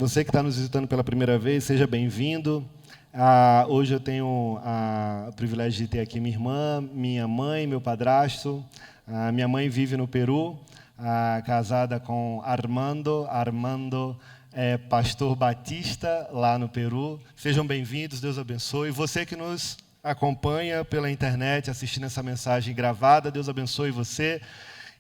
Você que está nos visitando pela primeira vez, seja bem-vindo. Hoje eu tenho o privilégio de ter aqui minha irmã, minha mãe, meu padrasto. Minha mãe vive no Peru, casada com Armando. Armando é pastor batista lá no Peru. Sejam bem-vindos, Deus abençoe. Você que nos acompanha pela internet, assistindo essa mensagem gravada, Deus abençoe você.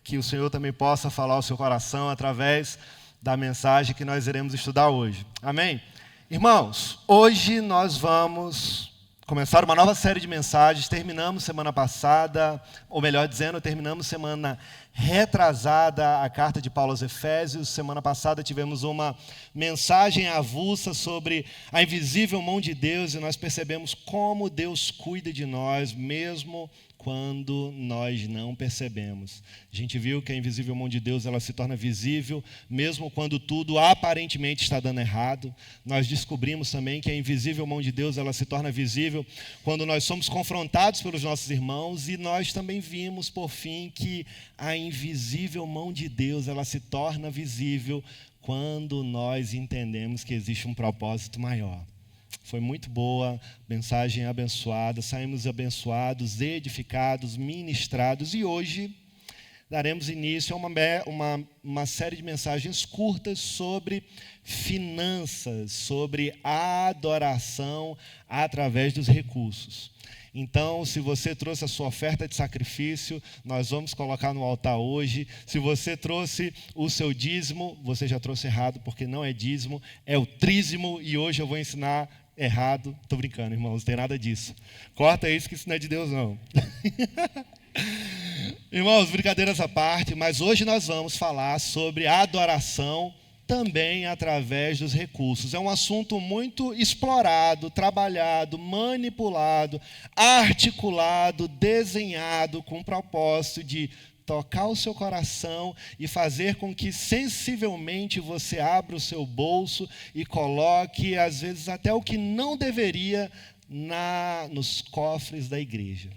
Que o Senhor também possa falar ao seu coração através da mensagem que nós iremos estudar hoje. Amém? Irmãos, hoje nós vamos começar uma nova série de mensagens. Terminamos semana passada, ou melhor dizendo, terminamos semana retrasada a carta de Paulo aos Efésios. Semana passada tivemos uma mensagem avulsa sobre a invisível mão de Deus e nós percebemos como Deus cuida de nós, mesmo quando nós não percebemos. A gente viu que a invisível mão de Deus ela se torna visível, mesmo quando tudo aparentemente está dando errado. Nós descobrimos também que a invisível mão de Deus ela se torna visível quando nós somos confrontados pelos nossos irmãos, e nós também vimos, por fim, que a invisível mão de Deus ela se torna visível quando nós entendemos que existe um propósito maior. Foi muito boa, mensagem abençoada, saímos abençoados, edificados, ministrados, e hoje daremos início a uma série de mensagens curtas sobre finanças, sobre adoração através dos recursos. Então, se você trouxe a sua oferta de sacrifício, nós vamos colocar no altar hoje. Se você trouxe o seu dízimo, você já trouxe errado, porque não é dízimo, é o trízimo, e hoje eu vou ensinar errado. Estou brincando, irmãos, não tem nada disso. Corta isso, que isso não é de Deus, não. Irmãos, brincadeiras à parte, mas hoje nós vamos falar sobre adoração também através dos recursos. É um assunto muito explorado, trabalhado, manipulado, articulado, desenhado com o propósito de tocar o seu coração e fazer com que sensivelmente você abra o seu bolso e coloque, às vezes, até o que não deveria nos cofres da igreja.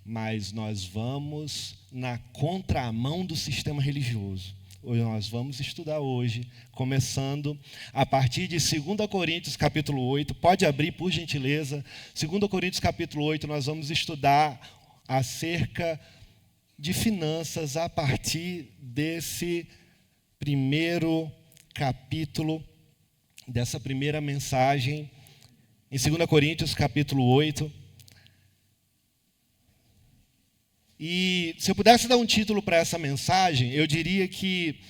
Mas nós vamos na contramão do sistema religioso. Nós vamos estudar hoje, começando a partir de 2 Coríntios capítulo 8. Pode abrir, por gentileza. 2 Coríntios capítulo 8, nós vamos estudar acerca de finanças a partir desse primeiro capítulo, dessa primeira mensagem, em 2 Coríntios capítulo 8. E se eu pudesse dar um título para essa mensagem, eu diria que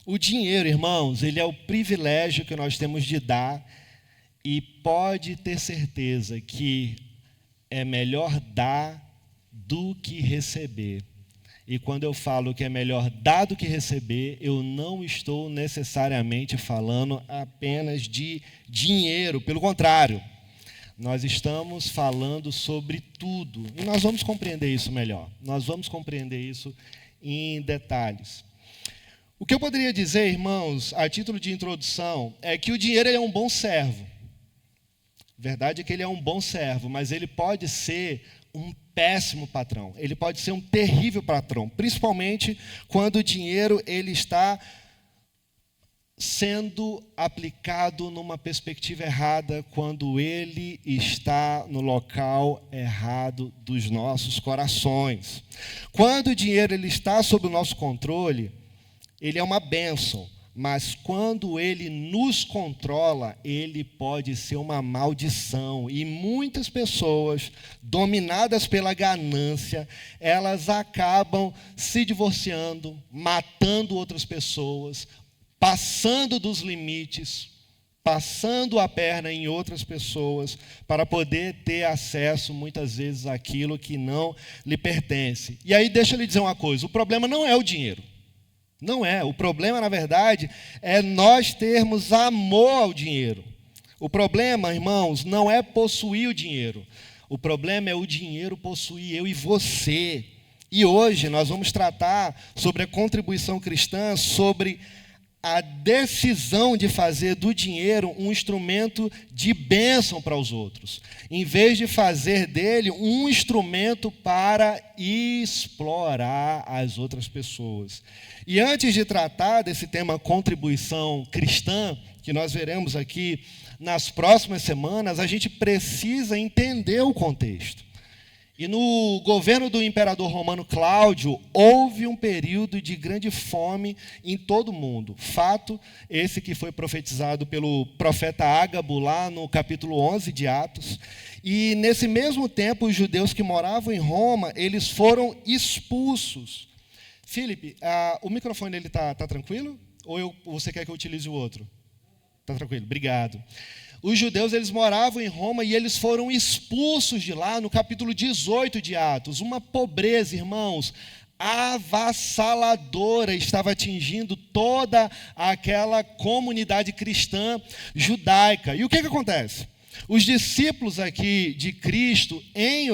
o dinheiro, irmãos, ele é o privilégio que nós temos de dar, e pode ter certeza que é melhor dar do que receber. E quando eu falo que é melhor dar do que receber, eu não estou necessariamente falando apenas de dinheiro. Pelo contrário, nós estamos falando sobre tudo. E nós vamos compreender isso melhor. Nós vamos compreender isso em detalhes. O que eu poderia dizer, irmãos, a título de introdução, é que o dinheiro é um bom servo. A verdade é que ele é um bom servo, mas ele pode ser um péssimo patrão. Ele pode ser um terrível patrão, principalmente quando o dinheiro ele está sendo aplicado numa perspectiva errada, quando ele está no local errado dos nossos corações. Quando o dinheiro ele está sob o nosso controle, ele é uma bênção. Mas quando ele nos controla, ele pode ser uma maldição. E muitas pessoas, dominadas pela ganância, elas acabam se divorciando, matando outras pessoas, passando dos limites, passando a perna em outras pessoas, para poder ter acesso, muitas vezes, àquilo que não lhe pertence. E aí, deixa eu lhe dizer uma coisa, o problema não é o dinheiro. Não é. O problema, na verdade, é nós termos amor ao dinheiro. O problema, irmãos, não é possuir o dinheiro. O problema é o dinheiro possuir eu e você. E hoje nós vamos tratar sobre a contribuição cristã, sobre a decisão de fazer do dinheiro um instrumento de bênção para os outros, em vez de fazer dele um instrumento para explorar as outras pessoas. E antes de tratar desse tema contribuição cristã, que nós veremos aqui nas próximas semanas, a gente precisa entender o contexto. E no governo do imperador romano Cláudio, houve um período de grande fome em todo o mundo. Fato esse que foi profetizado pelo profeta Ágabo, lá no capítulo 11 de Atos. E, nesse mesmo tempo, os judeus que moravam em Roma, eles foram expulsos. Felipe, o microfone está tranquilo? Ou você quer que eu utilize o outro? Está tranquilo, obrigado. Os judeus, eles moravam em Roma e eles foram expulsos de lá no capítulo 18 de Atos. Uma pobreza, irmãos, avassaladora estava atingindo toda aquela comunidade cristã judaica. E o que acontece? Os discípulos aqui de Cristo em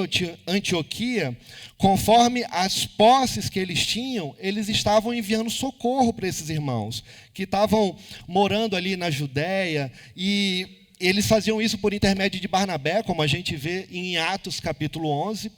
Antioquia, conforme as posses que eles tinham, eles estavam enviando socorro para esses irmãos que estavam morando ali na Judéia, e eles faziam isso por intermédio de Barnabé, como a gente vê em Atos capítulo 11.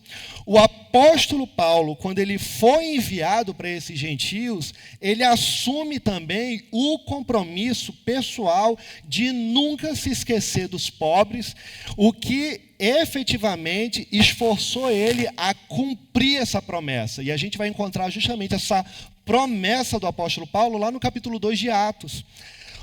O apóstolo Paulo, quando ele foi enviado para esses gentios, ele assume também o compromisso pessoal de nunca se esquecer dos pobres, o que efetivamente esforçou ele a cumprir essa promessa. E a gente vai encontrar justamente essa promessa do apóstolo Paulo lá no capítulo 2 de Atos.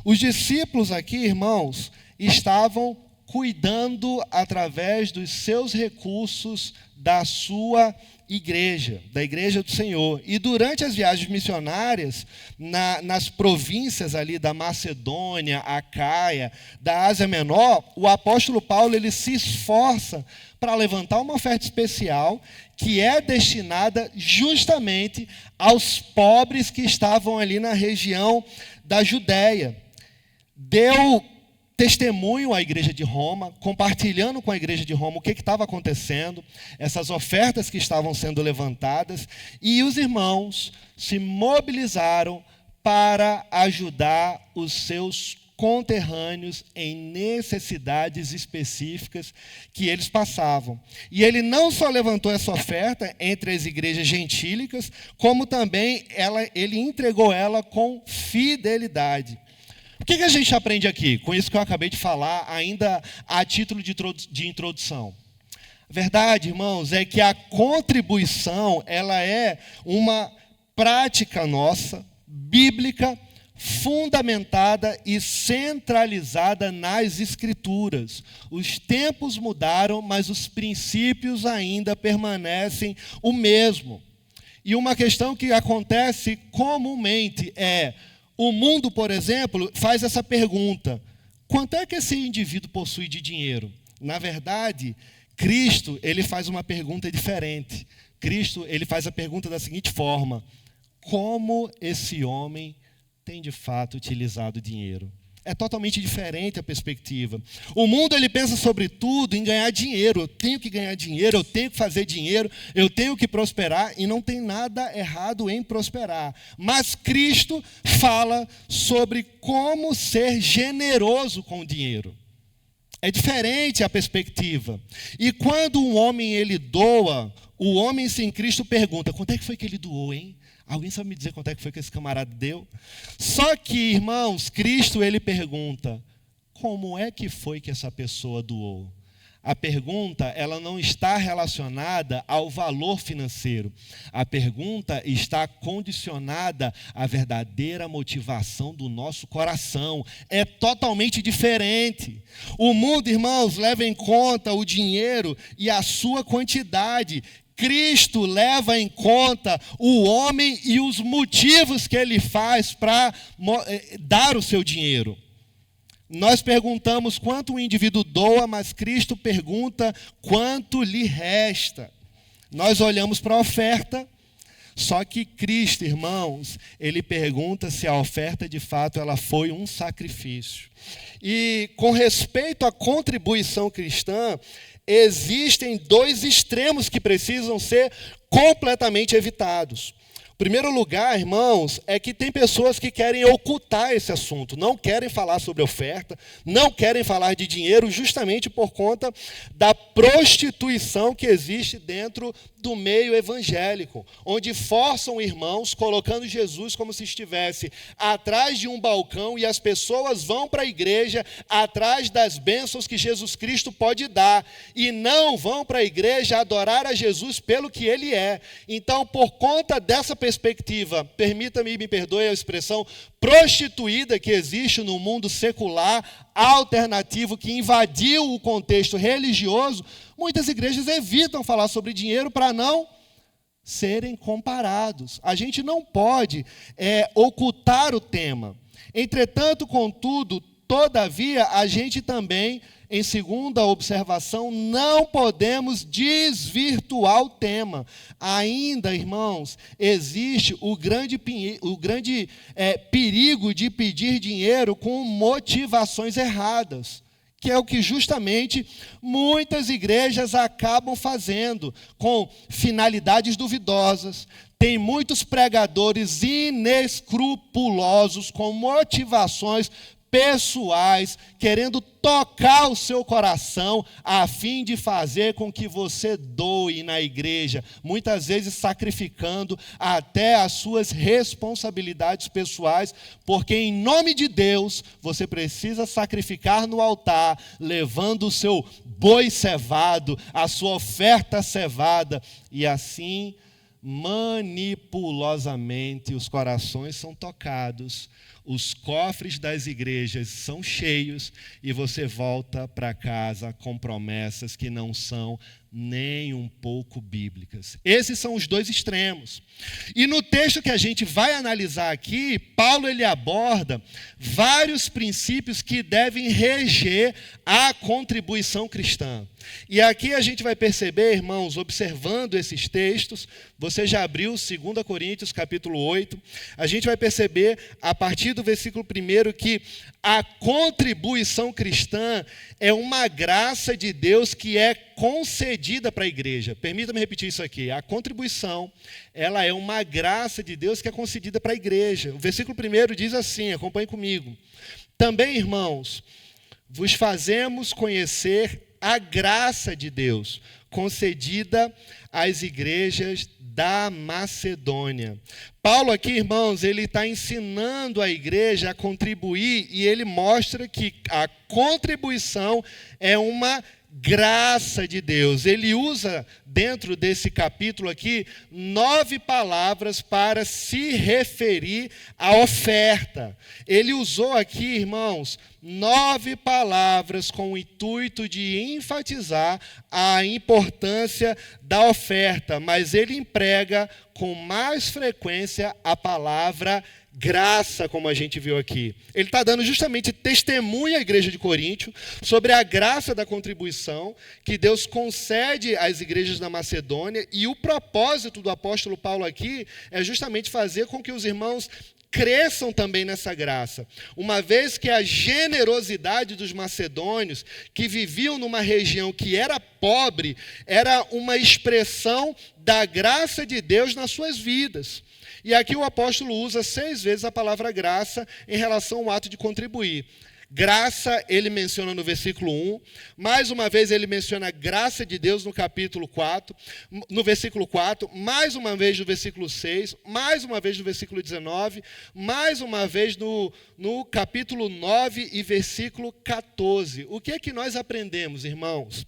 Os discípulos aqui, irmãos, estavam cuidando através dos seus recursos da sua igreja, da igreja do Senhor. E durante as viagens missionárias, nas províncias ali da Macedônia, Acaia, da Ásia Menor, o apóstolo Paulo ele se esforça para levantar uma oferta especial que é destinada justamente aos pobres que estavam ali na região da Judéia. Deu testemunho à igreja de Roma, compartilhando com a igreja de Roma o que estava acontecendo, essas ofertas que estavam sendo levantadas, e os irmãos se mobilizaram para ajudar os seus conterrâneos em necessidades específicas que eles passavam. E ele não só levantou essa oferta entre as igrejas gentílicas, como também ele entregou ela com fidelidade. O que a gente aprende aqui, com isso que eu acabei de falar, ainda a título de introdução? A verdade, irmãos, é que a contribuição, ela é uma prática nossa, bíblica, fundamentada e centralizada nas Escrituras. Os tempos mudaram, mas os princípios ainda permanecem o mesmo. E uma questão que acontece comumente é: o mundo, por exemplo, faz essa pergunta: quanto é que esse indivíduo possui de dinheiro? Na verdade, Cristo, ele faz uma pergunta diferente. Cristo, ele faz a pergunta da seguinte forma: como esse homem tem de fato utilizado o dinheiro? É totalmente diferente a perspectiva. O mundo ele pensa sobretudo em ganhar dinheiro. Eu tenho que ganhar dinheiro, eu tenho que fazer dinheiro, eu tenho que prosperar, e não tem nada errado em prosperar. Mas Cristo fala sobre como ser generoso com o dinheiro. É diferente a perspectiva. E quando um homem ele doa, o homem sem Cristo pergunta: quanto é que foi que ele doou, hein? Alguém sabe me dizer quanto é que foi que esse camarada deu? Só que, irmãos, Cristo ele pergunta: como é que foi que essa pessoa doou? A pergunta, ela não está relacionada ao valor financeiro. A pergunta está condicionada à verdadeira motivação do nosso coração. É totalmente diferente. O mundo, irmãos, leva em conta o dinheiro e a sua quantidade. Cristo leva em conta o homem e os motivos que ele faz para dar o seu dinheiro. Nós perguntamos quanto o indivíduo doa, mas Cristo pergunta quanto lhe resta. Nós olhamos para a oferta, só que Cristo, irmãos, ele pergunta se a oferta de fato ela foi um sacrifício. E com respeito à contribuição cristã, existem dois extremos que precisam ser completamente evitados. Primeiro lugar, irmãos, é que tem pessoas que querem ocultar esse assunto, não querem falar sobre oferta, não querem falar de dinheiro, justamente por conta da prostituição que existe dentro do meio evangélico, onde forçam irmãos, colocando Jesus como se estivesse atrás de um balcão e as pessoas vão para a igreja atrás das bênçãos que Jesus Cristo pode dar e não vão para a igreja adorar a Jesus pelo que ele é. Então, por conta dessa perspectiva, permita-me, me perdoe a expressão, prostituída que existe no mundo secular, alternativo, que invadiu o contexto religioso, muitas igrejas evitam falar sobre dinheiro para não serem comparados. A gente não pode ocultar o tema. Entretanto, contudo, todavia, a gente também, em segunda observação, não podemos desvirtuar o tema. Ainda, irmãos, existe o grande perigo de pedir dinheiro com motivações erradas, que é o que justamente muitas igrejas acabam fazendo, com finalidades duvidosas. Tem muitos pregadores inescrupulosos, com motivações pessoais, querendo tocar o seu coração, a fim de fazer com que você doe na igreja, muitas vezes sacrificando até as suas responsabilidades pessoais, porque em nome de Deus, você precisa sacrificar no altar, levando o seu boi cevado, a sua oferta cevada, e assim, manipulosamente, os corações são tocados, os cofres das igrejas são cheios e você volta para casa com promessas que não são nem um pouco bíblicas. Esses são os dois extremos. E no texto que a gente vai analisar aqui, Paulo ele aborda vários princípios que devem reger a contribuição cristã. E aqui a gente vai perceber, irmãos, observando esses textos, você já abriu 2 Coríntios capítulo 8, a gente vai perceber a partir do versículo 1 que a contribuição cristã é uma graça de Deus que é concedida para a igreja. Permita-me repetir isso aqui. A contribuição, ela é uma graça de Deus que é concedida para a igreja. O versículo 1 diz assim, acompanhe comigo. Também, irmãos, vos fazemos conhecer a graça de Deus concedida às igrejas da Macedônia. Paulo aqui, irmãos, ele está ensinando a igreja a contribuir e ele mostra que a contribuição é uma graça de Deus. Ele usa, dentro desse capítulo aqui, 9 palavras para se referir à oferta. Ele usou aqui, irmãos, 9 palavras com o intuito de enfatizar a importância da oferta, mas ele emprega com mais frequência a palavra graça, como a gente viu aqui. Ele está dando justamente testemunho à igreja de Coríntio sobre a graça da contribuição que Deus concede às igrejas da Macedônia, e o propósito do apóstolo Paulo aqui é justamente fazer com que os irmãos cresçam também nessa graça, uma vez que a generosidade dos macedônios, que viviam numa região que era pobre, era uma expressão da graça de Deus nas suas vidas. E aqui o apóstolo usa 6 vezes a palavra graça em relação ao ato de contribuir. Graça, ele menciona no versículo 1, mais uma vez ele menciona a graça de Deus no capítulo 4, no versículo 4, mais uma vez no versículo 6, mais uma vez no versículo 19, mais uma vez no capítulo 9 e versículo 14. O que é que nós aprendemos, irmãos?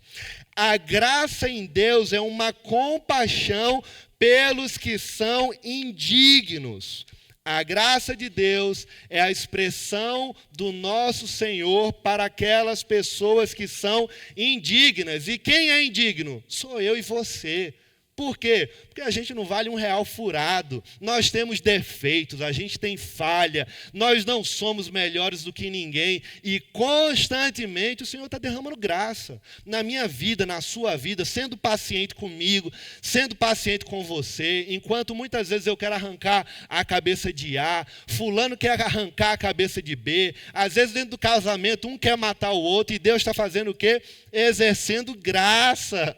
A graça em Deus é uma compaixão pelos que são indignos. A graça de Deus é a expressão do nosso Senhor para aquelas pessoas que são indignas. E quem é indigno? Sou eu e você. Por quê? Porque a gente não vale R$1 furado, nós temos defeitos, a gente tem falha, nós não somos melhores do que ninguém, e constantemente o Senhor está derramando graça na minha vida, na sua vida, sendo paciente comigo, sendo paciente com você, enquanto muitas vezes eu quero arrancar a cabeça de A, fulano quer arrancar a cabeça de B, às vezes dentro do casamento um quer matar o outro, e Deus está fazendo o quê? Exercendo graça.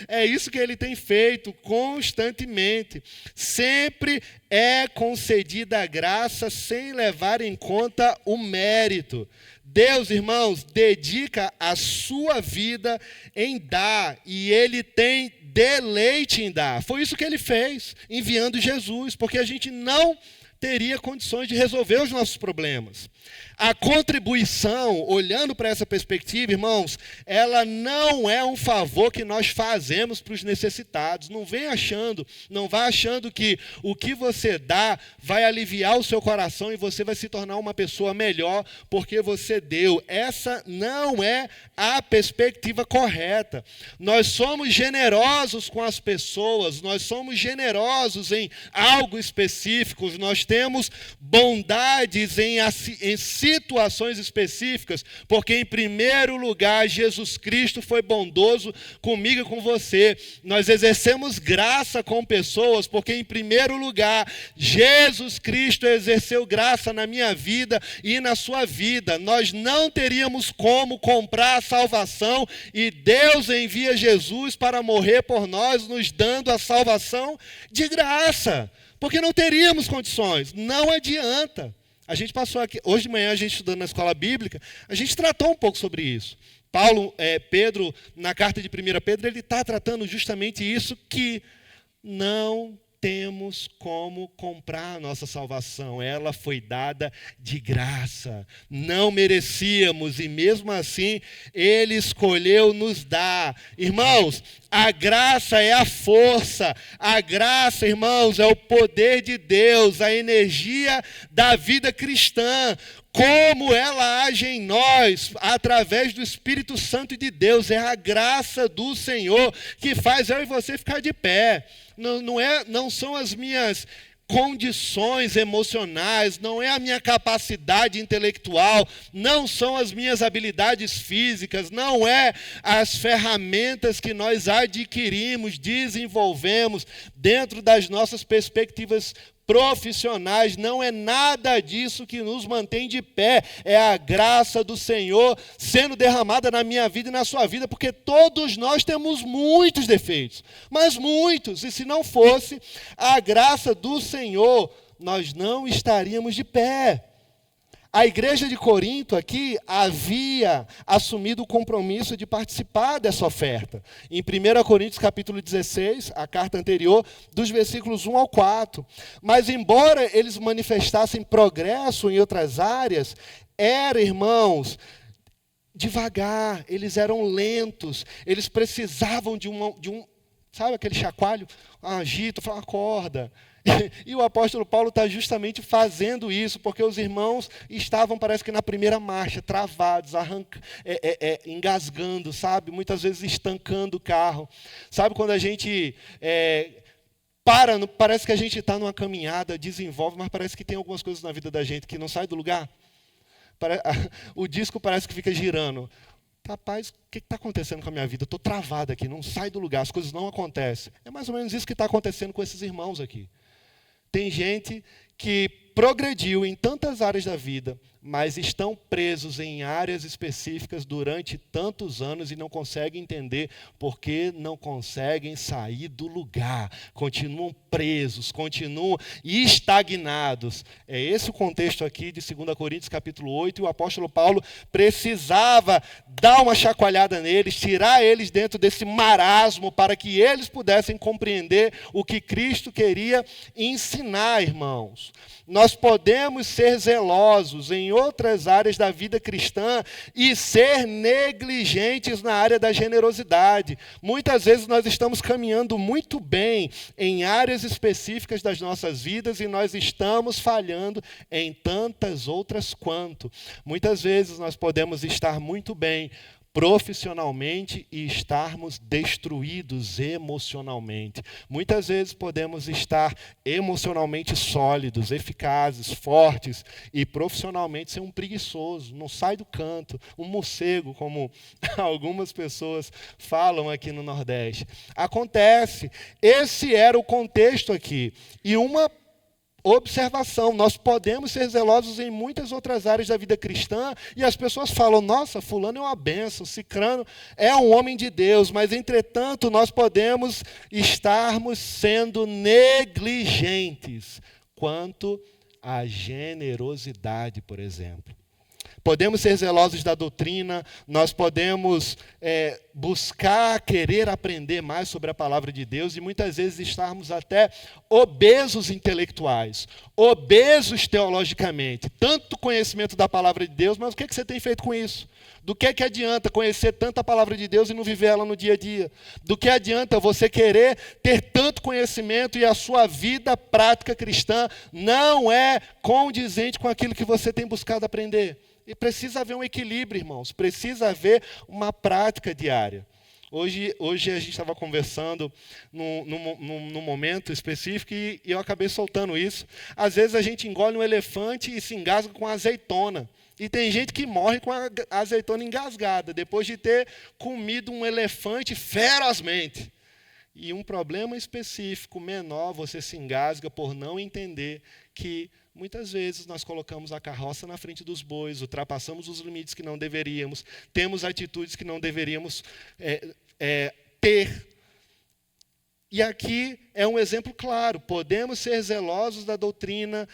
É isso que ele tem feito constantemente. Sempre é concedida a graça sem levar em conta o mérito. Deus, irmãos, dedica a sua vida em dar, e ele tem deleite em dar. Foi isso que ele fez, enviando Jesus, porque a gente não teria condições de resolver os nossos problemas. A contribuição, olhando para essa perspectiva, irmãos, ela não é um favor que nós fazemos para os necessitados. Não vá achando que o que você dá vai aliviar o seu coração e você vai se tornar uma pessoa melhor porque você deu. Essa não é a perspectiva correta. Nós somos generosos com as pessoas, nós somos generosos em algo específico, nós temos bondades em situações específicas, porque em primeiro lugar Jesus Cristo foi bondoso comigo e com você. Nós exercemos graça com pessoas, porque em primeiro lugar Jesus Cristo exerceu graça na minha vida e na sua vida. Nós não teríamos como comprar a salvação, e Deus envia Jesus para morrer por nós, nos dando a salvação de graça, porque não teríamos condições. Não adianta. A gente passou aqui, hoje de manhã, a gente estudando na escola bíblica, a gente tratou um pouco sobre isso. Pedro, na carta de 1 Pedro, ele está tratando justamente isso, que não temos como comprar a nossa salvação. Ela foi dada de graça. Não merecíamos, e mesmo assim, ele escolheu nos dar. Irmãos, a graça é a força. A graça, irmãos, é o poder de Deus, a energia da vida cristã. Como ela age em nós, através do Espírito Santo de Deus. É a graça do Senhor que faz eu e você ficar de pé. Não são as minhas condições emocionais, não é a minha capacidade intelectual, não são as minhas habilidades físicas, não é as ferramentas que nós adquirimos, desenvolvemos dentro das nossas perspectivas profissionais. Não é nada disso que nos mantém de pé. É a graça do Senhor sendo derramada na minha vida e na sua vida, porque todos nós temos muitos defeitos, mas muitos, e se não fosse a graça do Senhor, nós não estaríamos de pé. A igreja de Corinto aqui havia assumido o compromisso de participar dessa oferta. Em 1 Coríntios capítulo 16, a carta anterior, dos versículos 1 ao 4. Mas embora eles manifestassem progresso em outras áreas, irmãos, devagar, eles eram lentos, eles precisavam de um sabe aquele chacoalho? Agita, acorda. E o apóstolo Paulo está justamente fazendo isso, porque os irmãos estavam, parece que na primeira marcha, travados, engasgando, sabe? Muitas vezes estancando o carro. Sabe quando a gente parece que a gente está numa caminhada, desenvolve, mas parece que tem algumas coisas na vida da gente que não sai do lugar? O disco parece que fica girando. Rapaz, o que está acontecendo com a minha vida? Eu estou travado aqui, não sai do lugar, as coisas não acontecem. É mais ou menos isso que está acontecendo com esses irmãos aqui. Tem gente que progrediu em tantas áreas da vida, mas estão presos em áreas específicas durante tantos anos e não conseguem entender porque não conseguem sair do lugar. Continuam presos, continuam estagnados. É esse o contexto aqui de 2 Coríntios capítulo 8, e o apóstolo Paulo precisava dar uma chacoalhada neles, tirar eles dentro desse marasmo para que eles pudessem compreender o que Cristo queria ensinar, irmãos. Nós podemos ser zelosos em outras áreas da vida cristã e ser negligentes na área da generosidade. Muitas vezes nós estamos caminhando muito bem em áreas específicas das nossas vidas e nós estamos falhando em tantas outras quanto. Muitas vezes nós podemos estar muito bem profissionalmente e estarmos destruídos emocionalmente. Muitas vezes podemos estar emocionalmente sólidos, eficazes, fortes, e profissionalmente ser um preguiçoso, não sai do canto, um morcego, como algumas pessoas falam aqui no Nordeste. Acontece. Esse era o contexto aqui. E uma observação. Nós podemos ser zelosos em muitas outras áreas da vida cristã e as pessoas falam, nossa, fulano é uma bênção, cicrano é um homem de Deus, mas, entretanto, nós podemos estarmos sendo negligentes quanto à generosidade, por exemplo. Podemos ser zelosos da doutrina, nós podemos buscar, querer aprender mais sobre a palavra de Deus e muitas vezes estarmos até obesos intelectuais, obesos teologicamente. Tanto conhecimento da palavra de Deus, mas o que você tem feito com isso? Do que adianta conhecer tanta palavra de Deus e não viver ela no dia a dia? Do que adianta você querer ter tanto conhecimento e a sua vida prática cristã não é condizente com aquilo que você tem buscado aprender? E precisa haver um equilíbrio, irmãos. Precisa haver uma prática diária. Hoje a gente estava conversando num momento específico e eu acabei soltando isso. Às vezes a gente engole um elefante e se engasga com azeitona. E tem gente que morre com a azeitona engasgada, depois de ter comido um elefante ferozmente. E um problema específico, menor, você se engasga por não entender que muitas vezes nós colocamos a carroça na frente dos bois, ultrapassamos os limites que não deveríamos, temos atitudes que não deveríamos ter. E aqui é um exemplo claro, podemos ser zelosos da doutrina,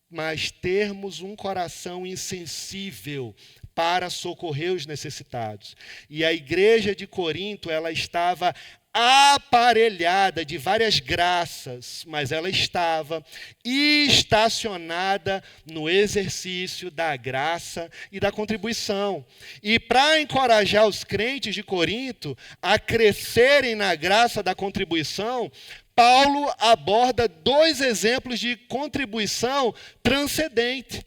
mas termos um coração insensível para socorrer os necessitados. E a igreja de Corinto, ela estava aparelhada de várias graças, mas ela estava estacionada no exercício da graça e da contribuição. E para encorajar os crentes de Corinto a crescerem na graça da contribuição, Paulo aborda 2 exemplos de contribuição transcendente.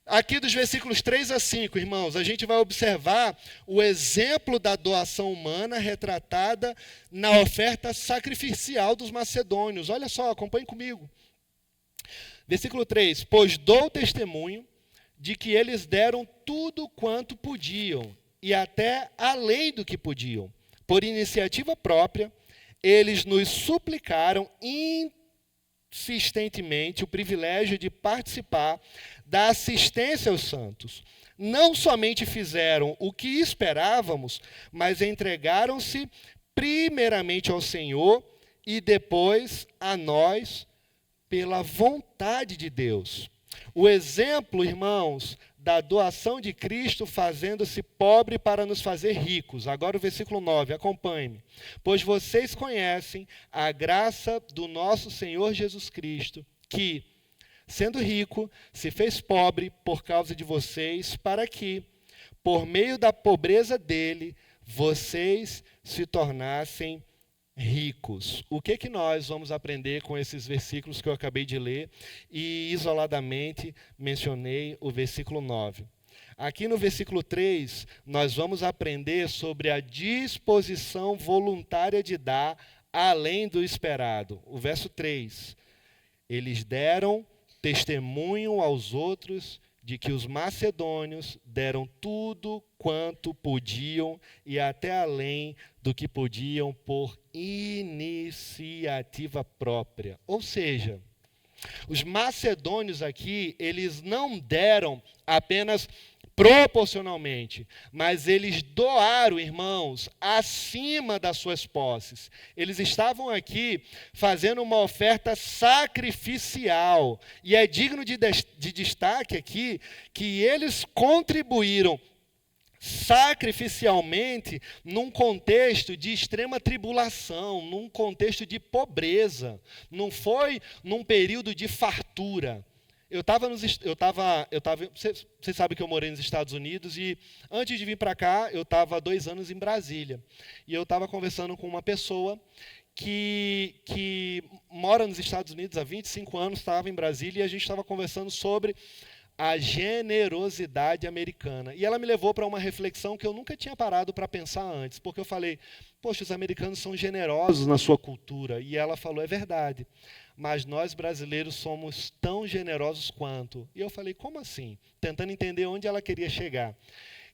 Aqui dos versículos 3 a 5, irmãos, a gente vai observar o exemplo da doação humana retratada na oferta sacrificial dos macedônios. Olha só, acompanhe comigo. Versículo 3, pois dou testemunho de que eles deram tudo quanto podiam, e até além do que podiam. Por iniciativa própria, eles nos suplicaram insistentemente o privilégio de participar da assistência aos santos. Não somente fizeram o que esperávamos, mas entregaram-se primeiramente ao Senhor e depois a nós pela vontade de Deus. O exemplo, irmãos, da doação de Cristo fazendo-se pobre para nos fazer ricos. Agora o versículo 9, acompanhe-me. Pois vocês conhecem a graça do nosso Senhor Jesus Cristo, que, sendo rico, se fez pobre por causa de vocês, para que, por meio da pobreza dele, vocês se tornassem ricos. O que nós vamos aprender com esses versículos que eu acabei de ler e isoladamente mencionei o versículo 9. Aqui no versículo 3, nós vamos aprender sobre a disposição voluntária de dar além do esperado. O verso 3, eles deram testemunho aos outros de que os macedônios deram tudo quanto podiam e até além do que podiam por iniciativa própria. Ou seja, os macedônios aqui, eles não deram apenas proporcionalmente, mas eles doaram, irmãos, acima das suas posses. Eles estavam aqui fazendo uma oferta sacrificial. E é digno de destaque aqui que eles contribuíram sacrificialmente num contexto de extrema tribulação, num contexto de pobreza. Não foi num período de fartura. Vocês sabem que eu morei nos Estados Unidos e antes de vir para cá, eu estava 2 anos em Brasília. E eu estava conversando com uma pessoa que mora nos Estados Unidos há 25 anos, estava em Brasília, e a gente estava conversando sobre a generosidade americana. E ela me levou para uma reflexão que eu nunca tinha parado para pensar antes, porque eu falei, poxa, os americanos são generosos na sua cultura. E ela falou, é verdade, mas nós brasileiros somos tão generosos quanto. E eu falei, como assim? Tentando entender onde ela queria chegar.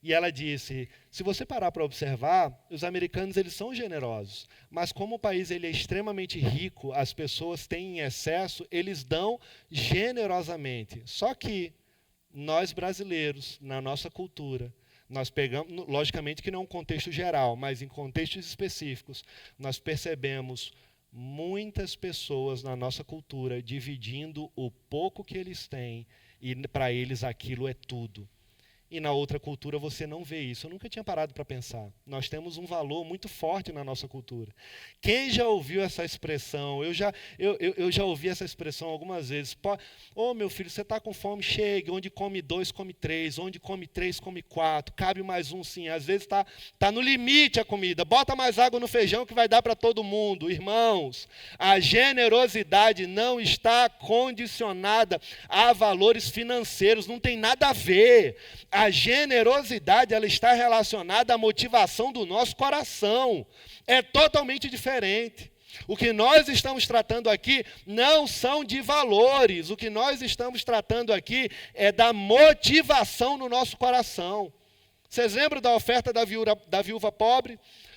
E ela disse, se você parar para observar, os americanos eles são generosos, mas como o país ele é extremamente rico, as pessoas têm em excesso, eles dão generosamente. Só que nós brasileiros, na nossa cultura, nós pegamos, logicamente que não é um contexto geral, mas em contextos específicos, nós percebemos muitas pessoas na nossa cultura dividindo o pouco que eles têm e para eles aquilo é tudo. E na outra cultura você não vê isso. Eu nunca tinha parado para pensar. Nós temos um valor muito forte na nossa cultura. Quem já ouviu essa expressão? Eu já ouvi essa expressão algumas vezes. Ô meu filho, você está com fome? Chegue. Onde come 2, come 3. Onde come 3, come 4. Cabe mais um, sim. Às vezes tá no limite a comida. Bota mais água no feijão que vai dar para todo mundo. Irmãos, a generosidade não está condicionada a valores financeiros. Não tem nada a ver. A generosidade ela está relacionada à motivação do nosso coração. É totalmente diferente. O que nós estamos tratando aqui não são de valores. O que nós estamos tratando aqui é da motivação no nosso coração. Vocês lembram da oferta da viúva pobre?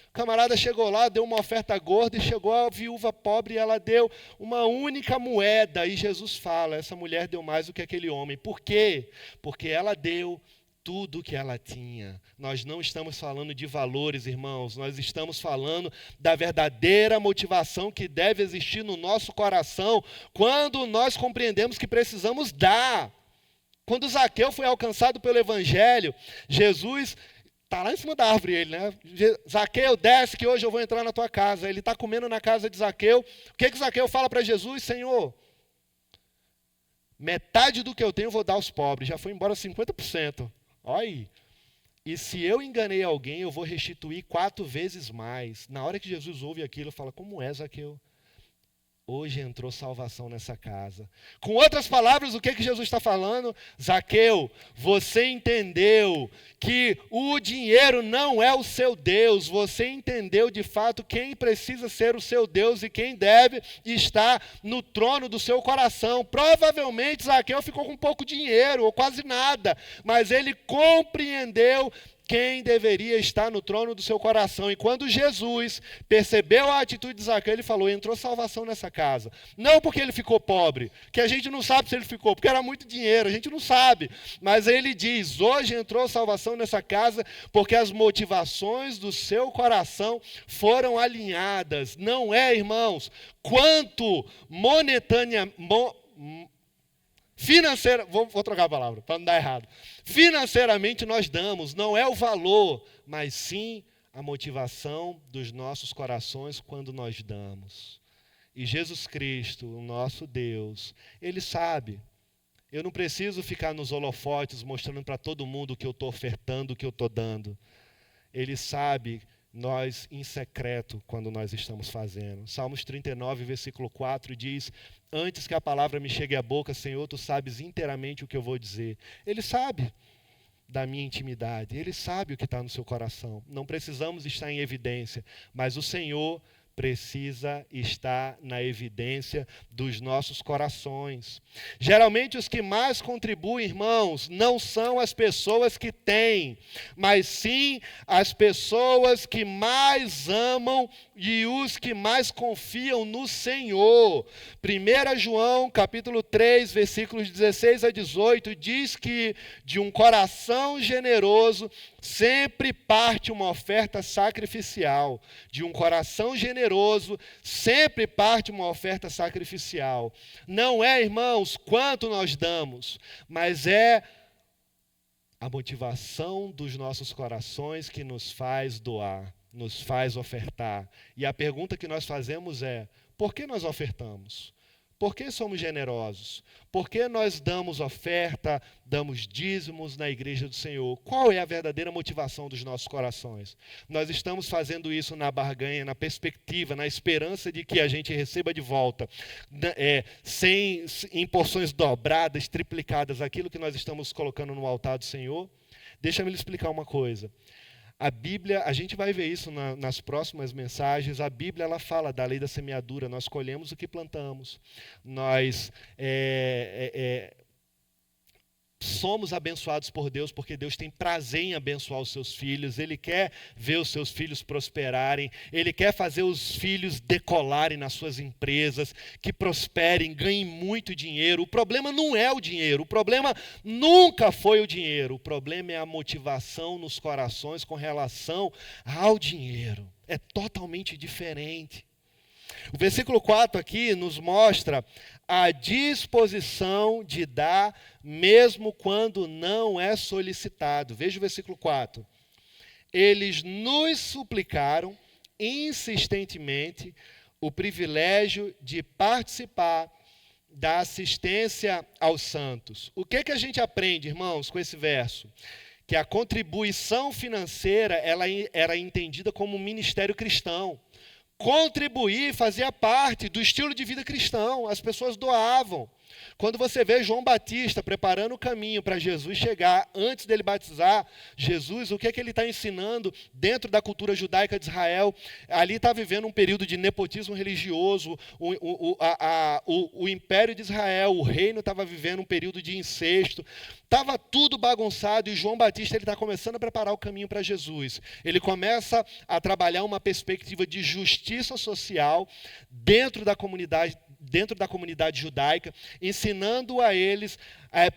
O camarada chegou lá, deu uma oferta gorda e chegou a viúva pobre e ela deu uma única moeda. E Jesus fala, essa mulher deu mais do que aquele homem. Por quê? Porque ela deu tudo o que ela tinha. Nós não estamos falando de valores, irmãos. Nós estamos falando da verdadeira motivação que deve existir no nosso coração quando nós compreendemos que precisamos dar. Quando Zaqueu foi alcançado pelo Evangelho, Jesus está lá em cima da árvore, ele, né? Zaqueu, desce que hoje eu vou entrar na tua casa. Ele está comendo na casa de Zaqueu. O que Zaqueu fala para Jesus? Senhor, metade do que eu tenho eu vou dar aos pobres. Já foi embora 50%. Olha aí. E se eu enganei alguém, eu vou restituir 4 vezes mais. Na hora que Jesus ouve aquilo, fala, como é, Zaqueu? Hoje entrou salvação nessa casa. Com outras palavras, o que Jesus está falando? Zaqueu, você entendeu que o dinheiro não é o seu Deus. Você entendeu de fato quem precisa ser o seu Deus e quem deve estar no trono do seu coração. Provavelmente Zaqueu ficou com pouco dinheiro, ou quase nada. Mas ele compreendeu quem deveria estar no trono do seu coração. E quando Jesus percebeu a atitude de Zaqueu, ele falou, entrou salvação nessa casa. Não porque ele ficou pobre, que a gente não sabe se ele ficou, porque era muito dinheiro, a gente não sabe. Mas ele diz, hoje entrou salvação nessa casa, porque as motivações do seu coração foram alinhadas. Não é, irmãos, quanto vou trocar a palavra, para não dar errado. Financeiramente nós damos, não é o valor, mas sim a motivação dos nossos corações quando nós damos. E Jesus Cristo, o nosso Deus, Ele sabe. Eu não preciso ficar nos holofotes mostrando para todo mundo o que eu estou ofertando, o que eu estou dando. Ele sabe nós em secreto quando nós estamos fazendo. Salmos 39, versículo 4 diz, antes que a palavra me chegue à boca, Senhor, Tu sabes inteiramente o que eu vou dizer. Ele sabe da minha intimidade, Ele sabe o que está no seu coração. Não precisamos estar em evidência, mas o Senhor precisa estar na evidência dos nossos corações. Geralmente os que mais contribuem, irmãos, não são as pessoas que têm, mas sim as pessoas que mais amam e os que mais confiam no Senhor. 1 João, capítulo 3, versículos 16 a 18, diz que de um coração generoso sempre parte uma oferta sacrificial. De um coração generoso sempre parte uma oferta sacrificial. Não é, irmãos, quanto nós damos, mas é a motivação dos nossos corações que nos faz doar, nos faz ofertar. E a pergunta que nós fazemos é, por que nós ofertamos? Por que somos generosos? Por que nós damos oferta, damos dízimos na igreja do Senhor? Qual é a verdadeira motivação dos nossos corações? Nós estamos fazendo isso na barganha, na perspectiva, na esperança de que a gente receba de volta, em porções dobradas, triplicadas, aquilo que nós estamos colocando no altar do Senhor? Deixa-me lhe explicar uma coisa. A Bíblia, a gente vai ver isso nas próximas mensagens, a Bíblia ela fala da lei da semeadura, nós colhemos o que plantamos. Nós somos abençoados por Deus porque Deus tem prazer em abençoar os seus filhos. Ele quer ver os seus filhos prosperarem. Ele quer fazer os filhos decolarem nas suas empresas, que prosperem, ganhem muito dinheiro. O problema não é o dinheiro. O problema nunca foi o dinheiro. O problema é a motivação nos corações com relação ao dinheiro. É totalmente diferente. O versículo 4 aqui nos mostra a disposição de dar, mesmo quando não é solicitado. Veja o versículo 4. Eles nos suplicaram insistentemente o privilégio de participar da assistência aos santos. O que a gente aprende, irmãos, com esse verso? Que a contribuição financeira ela era entendida como um ministério cristão. Contribuir fazia parte do estilo de vida cristão, as pessoas doavam. Quando você vê João Batista preparando o caminho para Jesus chegar, antes dele batizar Jesus, o que ele está ensinando dentro da cultura judaica de Israel? Ali está vivendo um período de nepotismo religioso, o Império de Israel, o reino estava vivendo um período de incesto, estava tudo bagunçado e João Batista está começando a preparar o caminho para Jesus. Ele começa a trabalhar uma perspectiva de justiça social dentro da comunidade judaica, ensinando a eles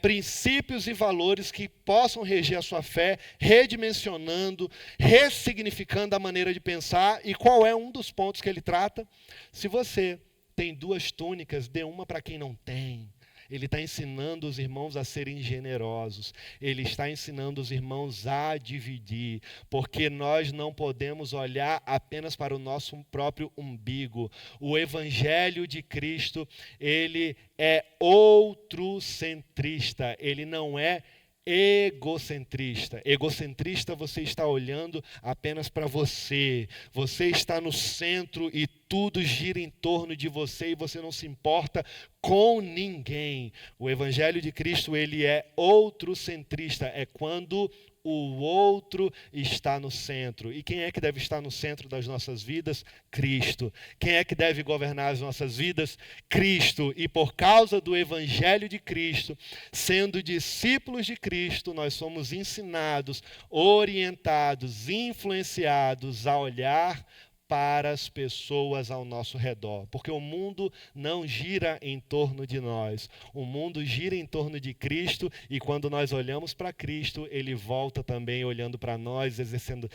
princípios e valores que possam reger a sua fé, redimensionando, ressignificando a maneira de pensar. E qual é um dos pontos que ele trata? Se você tem 2 túnicas, dê uma para quem não tem. Ele está ensinando os irmãos a serem generosos. Ele está ensinando os irmãos a dividir. Porque nós não podemos olhar apenas para o nosso próprio umbigo. O Evangelho de Cristo, ele é outrocentrista. Ele não é egocentrista. Egocentrista, você está olhando apenas para você. Você está no centro e tudo gira em torno de você e você não se importa com ninguém. O Evangelho de Cristo, ele é outrocentrista. É quando o outro está no centro. E quem é que deve estar no centro das nossas vidas? Cristo. Quem é que deve governar as nossas vidas? Cristo. E por causa do Evangelho de Cristo, sendo discípulos de Cristo, nós somos ensinados, orientados, influenciados a olhar para as pessoas ao nosso redor, porque o mundo não gira em torno de nós, o mundo gira em torno de Cristo, e quando nós olhamos para Cristo, Ele volta também olhando para nós, exercendo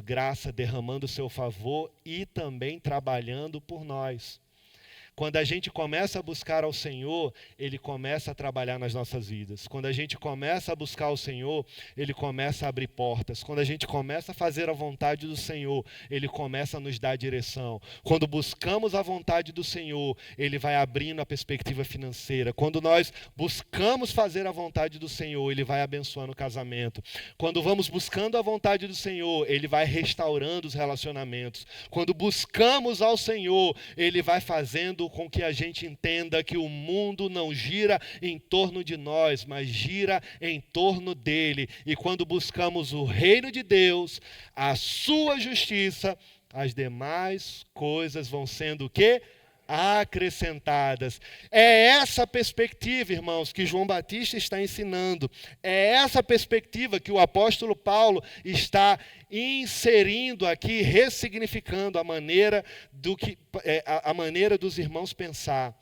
graça, derramando o seu favor e também trabalhando por nós. Quando a gente começa a buscar ao Senhor, Ele começa a trabalhar nas nossas vidas. Quando a gente começa a buscar ao Senhor, Ele começa a abrir portas. Quando a gente começa a fazer a vontade do Senhor, Ele começa a nos dar direção. Quando buscamos a vontade do Senhor, Ele vai abrindo a perspectiva financeira. Quando nós buscamos fazer a vontade do Senhor, Ele vai abençoando o casamento. Quando vamos buscando a vontade do Senhor, Ele vai restaurando os relacionamentos. Quando buscamos ao Senhor, Ele vai fazendo com que a gente entenda que o mundo não gira em torno de nós, mas gira em torno dele. E quando buscamos o reino de Deus, a sua justiça, as demais coisas vão sendo o quê? Acrescentadas. É essa perspectiva, irmãos, que João Batista está ensinando. É essa perspectiva que o apóstolo Paulo está inserindo aqui, ressignificando a maneira dos irmãos pensar.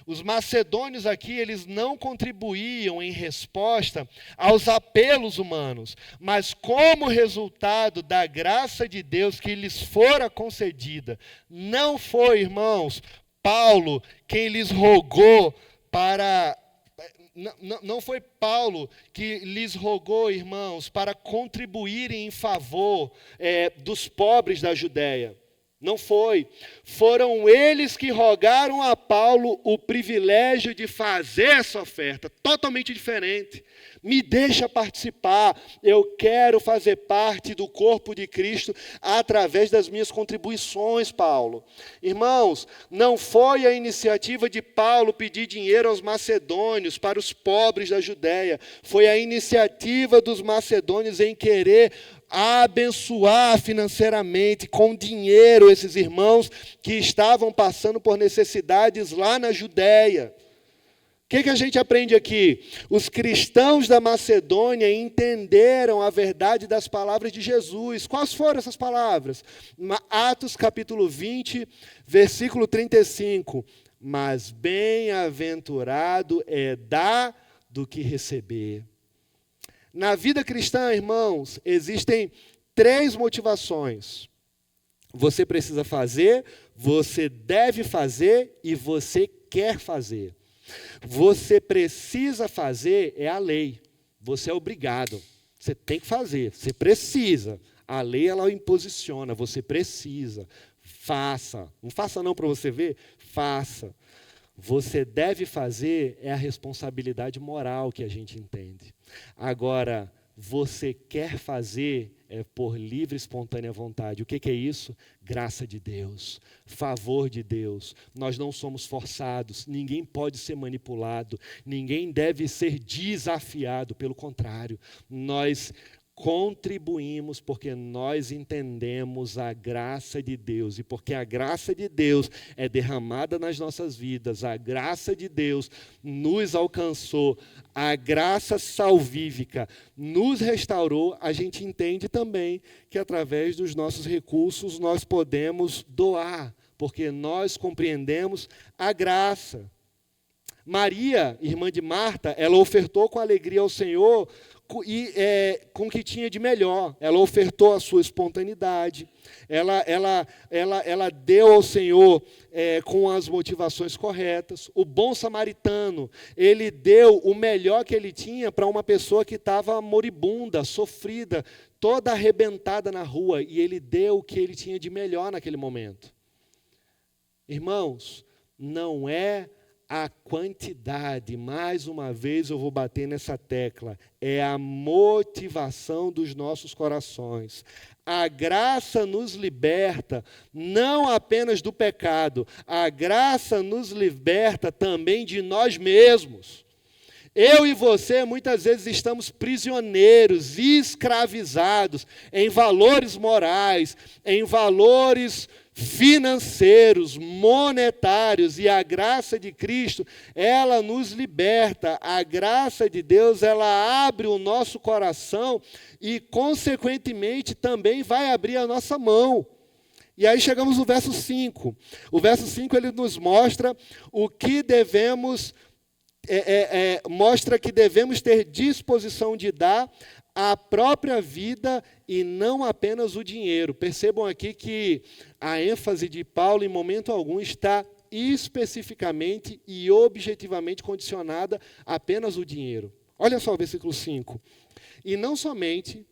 Os macedônios aqui, eles não contribuíam em resposta aos apelos humanos, mas como resultado da graça de Deus que lhes fora concedida. Não foi, irmãos, Paulo quem lhes rogou para... Não foi Paulo que lhes rogou, irmãos, para contribuírem em favor dos pobres da Judéia. Não foi. Foram eles que rogaram a Paulo o privilégio de fazer essa oferta. Totalmente diferente. Me deixa participar. Eu quero fazer parte do corpo de Cristo através das minhas contribuições, Paulo. Irmãos, não foi a iniciativa de Paulo pedir dinheiro aos macedônios, para os pobres da Judéia. Foi a iniciativa dos macedônios em querer abençoar financeiramente, com dinheiro, esses irmãos que estavam passando por necessidades lá na Judéia. que a gente aprende aqui? Os cristãos da Macedônia entenderam a verdade das palavras de Jesus. Quais foram essas palavras? Atos capítulo 20, versículo 35. Mas bem-aventurado é dar do que receber. Na vida cristã, irmãos, existem 3 motivações. Você precisa fazer, você deve fazer e você quer fazer. Você precisa fazer é a lei. Você é obrigado. Você tem que fazer, você precisa. A lei, ela o imposiciona, você precisa. Faça. Não faça não para você ver, faça. Você deve fazer é a responsabilidade moral que a gente entende. Agora, você quer fazer é por livre e espontânea vontade. O que é isso? Graça de Deus, favor de Deus. Nós não somos forçados, ninguém pode ser manipulado, ninguém deve ser desafiado, pelo contrário, nós contribuímos porque nós entendemos a graça de Deus, e porque a graça de Deus é derramada nas nossas vidas, a graça de Deus nos alcançou, a graça salvífica nos restaurou, a gente entende também que através dos nossos recursos nós podemos doar, porque nós compreendemos a graça. Maria, irmã de Marta, ela ofertou com alegria ao Senhor com o que tinha de melhor. Ela ofertou a sua espontaneidade, ela deu ao Senhor com as motivações corretas. O bom samaritano, ele deu o melhor que ele tinha para uma pessoa que estava moribunda, sofrida, toda arrebentada na rua, e ele deu o que ele tinha de melhor naquele momento. Irmãos, não é a quantidade, mais uma vez eu vou bater nessa tecla, é a motivação dos nossos corações. A graça nos liberta não apenas do pecado, a graça nos liberta também de nós mesmos. Eu e você, muitas vezes, estamos prisioneiros, escravizados em valores morais, em valores financeiros, monetários, e a graça de Cristo, ela nos liberta. A graça de Deus, ela abre o nosso coração e, consequentemente, também vai abrir a nossa mão. E aí chegamos no verso 5. O verso 5, ele nos mostra o que devemos, mostra que devemos ter disposição de dar a própria vida e não apenas o dinheiro. Percebam aqui que a ênfase de Paulo, em momento algum, está especificamente e objetivamente condicionada a apenas o dinheiro. Olha só o versículo 5. E não somente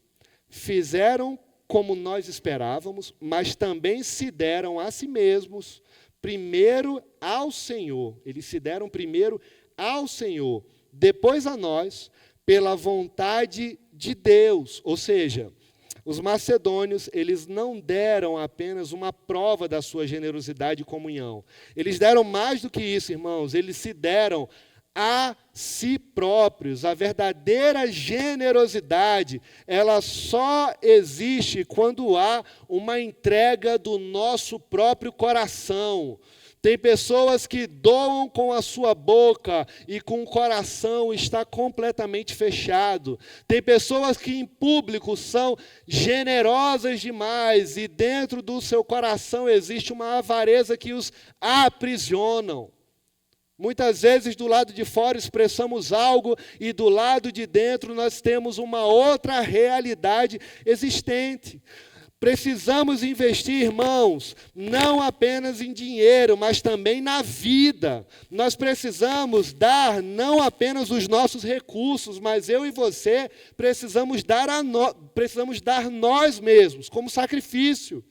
fizeram como nós esperávamos, mas também se deram a si mesmos, primeiro ao Senhor. Eles se deram primeiro ao Senhor, depois a nós, pela vontade de Deus. Ou seja, os macedônios, eles não deram apenas uma prova da sua generosidade e comunhão. Eles deram mais do que isso, irmãos. Eles se deram a si próprios. A verdadeira generosidade, ela só existe quando há uma entrega do nosso próprio coração. Tem pessoas que doam com a sua boca e com o coração está completamente fechado. Tem pessoas que em público são generosas demais e dentro do seu coração existe uma avareza que os aprisionam. Muitas vezes do lado de fora expressamos algo e do lado de dentro nós temos uma outra realidade existente. Precisamos investir, irmãos, não apenas em dinheiro, mas também na vida. Nós precisamos dar não apenas os nossos recursos, mas eu e você precisamos dar nós mesmos como sacrifício.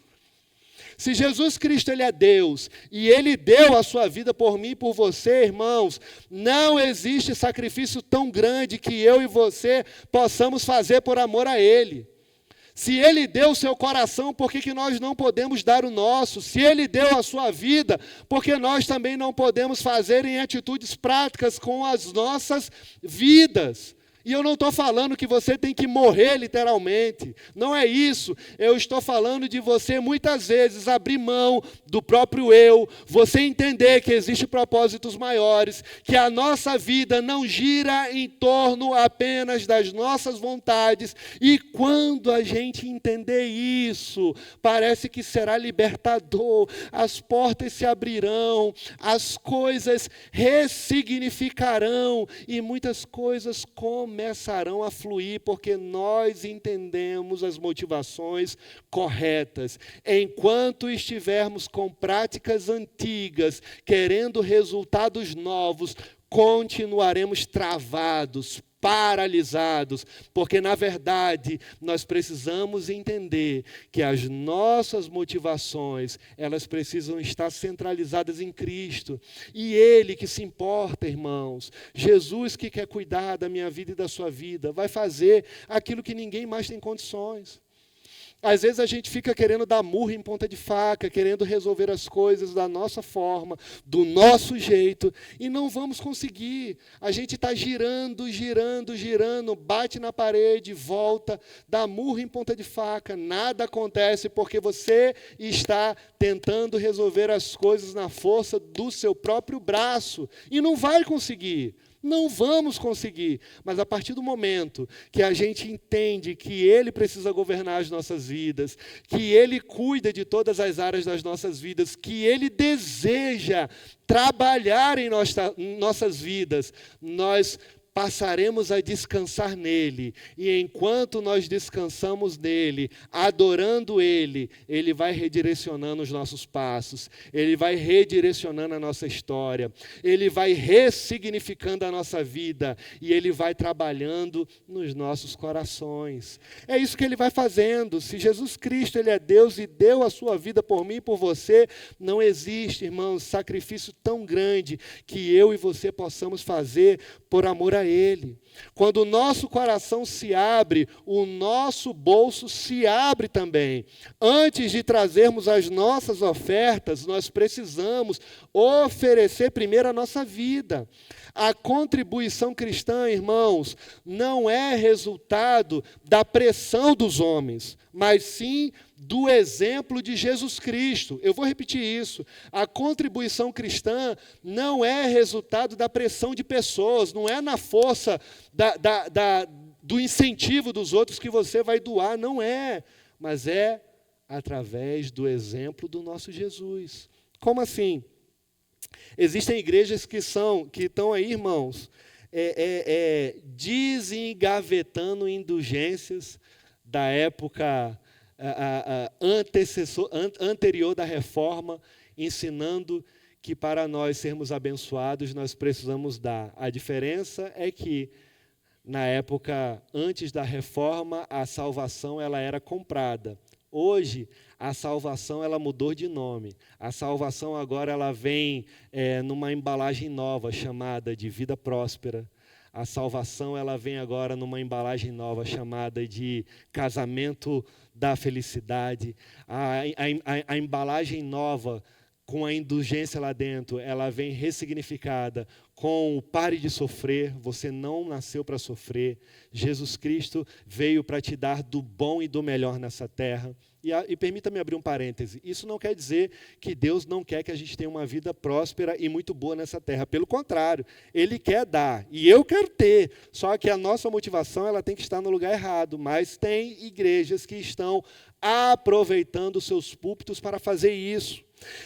Se Jesus Cristo, Ele é Deus, e Ele deu a sua vida por mim e por você, irmãos, não existe sacrifício tão grande que eu e você possamos fazer por amor a Ele. Se Ele deu o seu coração, por que nós não podemos dar o nosso? Se Ele deu a sua vida, por que nós também não podemos fazer em atitudes práticas com as nossas vidas? E eu não estou falando que você tem que morrer literalmente. Não é isso. Eu estou falando de você, muitas vezes, abrir mão do próprio eu, você entender que existem propósitos maiores, que a nossa vida não gira em torno apenas das nossas vontades. E quando a gente entender isso, parece que será libertador. As portas se abrirão, as coisas ressignificarão e muitas coisas começarão a fluir, porque nós entendemos as motivações corretas. Enquanto estivermos com práticas antigas, querendo resultados novos, continuaremos travados, paralisados, porque, na verdade, nós precisamos entender que as nossas motivações, elas precisam estar centralizadas em Cristo. E Ele que se importa, irmãos, Jesus que quer cuidar da minha vida e da sua vida, vai fazer aquilo que ninguém mais tem condições. Às vezes a gente fica querendo dar murro em ponta de faca, querendo resolver as coisas da nossa forma, do nosso jeito, e não vamos conseguir. A gente está girando, bate na parede, volta, dá murro em ponta de faca, nada acontece porque você está tentando resolver as coisas na força do seu próprio braço, e não vai conseguir. Não vamos conseguir, mas a partir do momento que a gente entende que Ele precisa governar as nossas vidas, que Ele cuida de todas as áreas das nossas vidas, que Ele deseja trabalhar em nossas vidas, nós passaremos a descansar nele, e enquanto nós descansamos nele, adorando ele, ele vai redirecionando os nossos passos, ele vai redirecionando a nossa história, ele vai ressignificando a nossa vida, e ele vai trabalhando nos nossos corações. É isso que ele vai fazendo. Se Jesus Cristo, ele é Deus e deu a sua vida por mim e por você, não existe, irmãos, sacrifício tão grande que eu e você possamos fazer por amor a Ele. Quando o nosso coração se abre, o nosso bolso se abre também. Antes de trazermos as nossas ofertas, nós precisamos oferecer primeiro a nossa vida. A contribuição cristã, irmãos, não é resultado da pressão dos homens, mas sim do exemplo de Jesus Cristo. Eu vou repetir isso. A contribuição cristã não é resultado da pressão de pessoas, não é na força do incentivo dos outros que você vai doar, não é. Mas é através do exemplo do nosso Jesus. Como assim? Existem igrejas que estão aí, irmãos, desengavetando indulgências da época anterior da reforma, ensinando que para nós sermos abençoados, nós precisamos dar. A diferença é que, na época antes da reforma, a salvação ela era comprada. Hoje, a salvação ela mudou de nome. A salvação agora ela vem numa embalagem nova, chamada de vida próspera. A salvação ela vem agora numa embalagem nova, chamada de casamento da felicidade. A embalagem nova, com a indulgência lá dentro, ela vem ressignificada com o pare de sofrer. Você não nasceu para sofrer. Jesus Cristo veio para te dar do bom e do melhor nessa terra. E permita-me abrir um parêntese. Isso não quer dizer que Deus não quer que a gente tenha uma vida próspera e muito boa nessa terra. Pelo contrário, Ele quer dar. E eu quero ter. Só que a nossa motivação ela tem que estar no lugar errado. Mas tem igrejas que estão aproveitando seus púlpitos para fazer isso.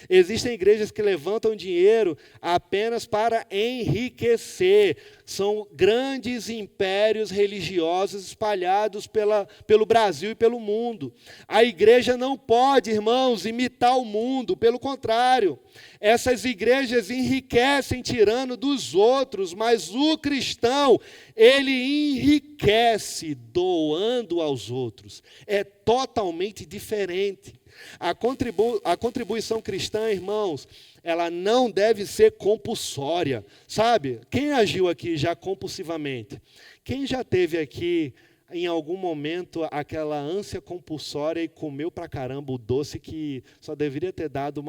Existem igrejas que levantam dinheiro apenas para enriquecer. São grandes impérios religiosos espalhados pelo Brasil e pelo mundo. A igreja não pode, irmãos, imitar o mundo. Pelo contrário, essas igrejas enriquecem tirando dos outros, mas o cristão, ele enriquece doando aos outros. É totalmente diferente. A contribuição cristã, irmãos, ela não deve ser compulsória. Sabe? Quem agiu aqui já compulsivamente? Quem já teve aqui, em algum momento, aquela ânsia compulsória e comeu pra caramba o doce que só deveria ter dado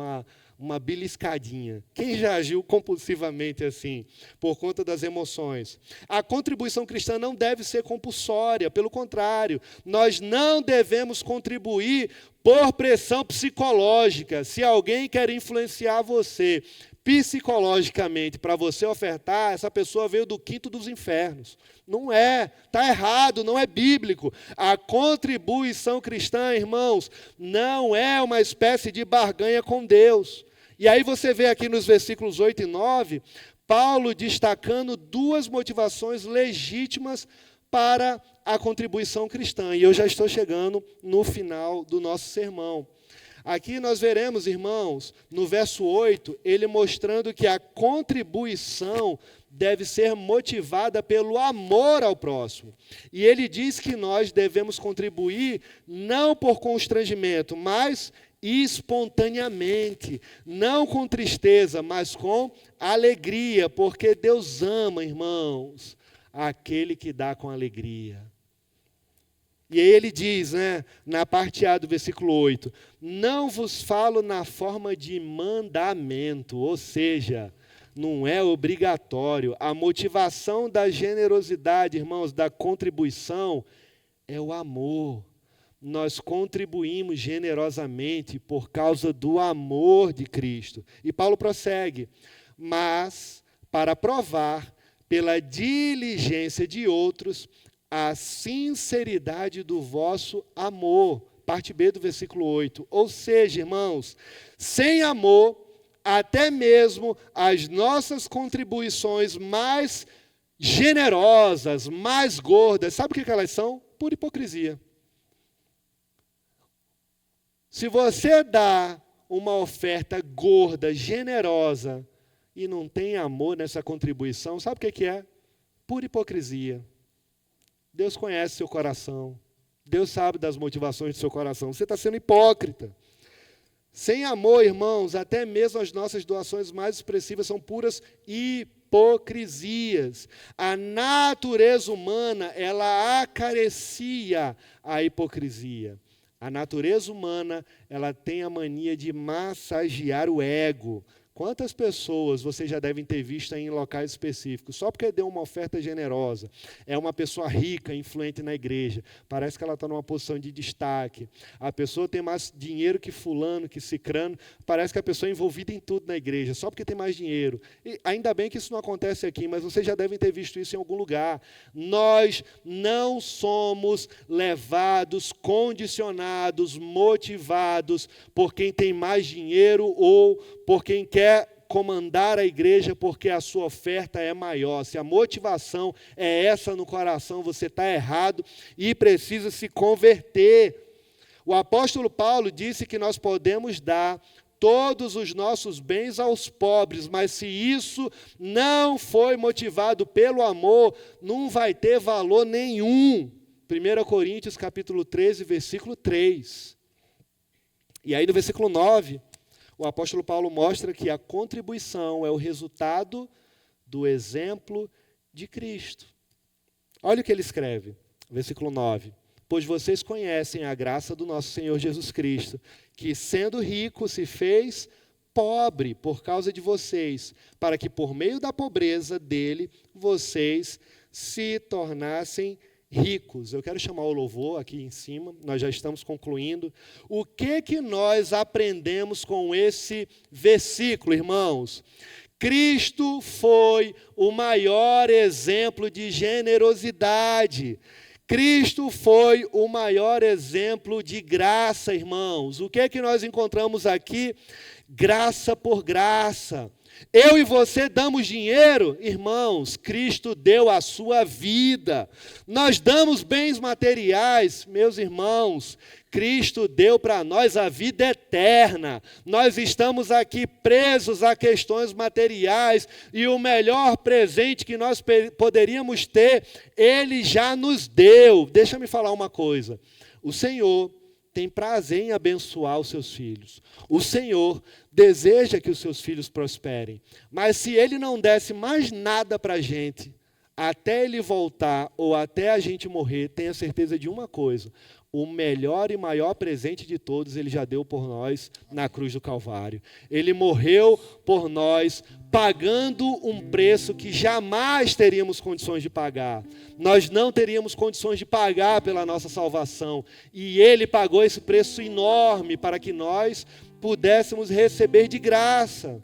uma beliscadinha. Quem já agiu compulsivamente assim, por conta das emoções? A contribuição cristã não deve ser compulsória, pelo contrário, nós não devemos contribuir por pressão psicológica. Se alguém quer influenciar você psicologicamente para você ofertar, essa pessoa veio do quinto dos infernos. Não é, está errado, não é bíblico. A contribuição cristã, irmãos, não é uma espécie de barganha com Deus. E aí você vê aqui nos versículos 8 e 9, Paulo destacando duas motivações legítimas para a contribuição cristã. E eu já estou chegando no final do nosso sermão. Aqui nós veremos, irmãos, no verso 8, ele mostrando que a contribuição deve ser motivada pelo amor ao próximo. E ele diz que nós devemos contribuir não por constrangimento, mas espontaneamente, não com tristeza, mas com alegria, porque Deus ama, irmãos, aquele que dá com alegria. E aí ele diz, na parte A do versículo 8, não vos falo na forma de mandamento, ou seja, não é obrigatório. A motivação da generosidade, irmãos, da contribuição, é o amor. Nós contribuímos generosamente por causa do amor de Cristo. E Paulo prossegue, mas para provar pela diligência de outros a sinceridade do vosso amor. Parte B do versículo 8. Ou seja, irmãos, sem amor, até mesmo as nossas contribuições mais generosas, mais gordas, sabe o que elas são? Pura hipocrisia. Se você dá uma oferta gorda, generosa, e não tem amor nessa contribuição, sabe o que é? Pura hipocrisia. Deus conhece seu coração. Deus sabe das motivações do seu coração. Você está sendo hipócrita. Sem amor, irmãos, até mesmo as nossas doações mais expressivas são puras hipocrisias. A natureza humana, ela acaricia a hipocrisia. A natureza humana, ela tem a mania de massagear o ego. Quantas pessoas vocês já devem ter visto em locais específicos, só porque deu uma oferta generosa, é uma pessoa rica, influente na igreja, parece que ela está numa posição de destaque, a pessoa tem mais dinheiro que fulano, que cicrano, parece que a pessoa é envolvida em tudo na igreja, só porque tem mais dinheiro. E ainda bem que isso não acontece aqui, mas vocês já devem ter visto isso em algum lugar. Nós não somos levados, condicionados, motivados por quem tem mais dinheiro ou por quem quer comandar a igreja porque a sua oferta é maior. Se a motivação é essa no coração, você está errado e precisa se converter. O apóstolo Paulo disse que nós podemos dar todos os nossos bens aos pobres, mas se isso não foi motivado pelo amor, não vai ter valor nenhum. 1 Coríntios capítulo 13, versículo 3. E aí no versículo 9, o apóstolo Paulo mostra que a contribuição é o resultado do exemplo de Cristo. Olha o que ele escreve, versículo 9. Pois vocês conhecem a graça do nosso Senhor Jesus Cristo, que sendo rico se fez pobre por causa de vocês, para que por meio da pobreza dele, vocês se tornassem ricos. Eu quero chamar o louvor aqui em cima, nós já estamos concluindo. O que nós aprendemos com esse versículo, irmãos? Cristo foi o maior exemplo de generosidade. Cristo foi o maior exemplo de graça, irmãos. O que nós encontramos aqui? Graça por graça. Eu e você damos dinheiro, irmãos, Cristo deu a sua vida. Nós damos bens materiais, meus irmãos, Cristo deu para nós a vida eterna. Nós estamos aqui presos a questões materiais e o melhor presente que nós poderíamos ter, Ele já nos deu. Deixa eu me falar uma coisa. O Senhor tem prazer em abençoar os seus filhos. O Senhor deseja que os seus filhos prosperem. Mas se Ele não desse mais nada para a gente, até Ele voltar ou até a gente morrer, tenha certeza de uma coisa: o melhor e maior presente de todos Ele já deu por nós na cruz do Calvário. Ele morreu por nós, pagando um preço que jamais teríamos condições de pagar. Nós não teríamos condições de pagar pela nossa salvação. E Ele pagou esse preço enorme para que nós pudéssemos receber de graça.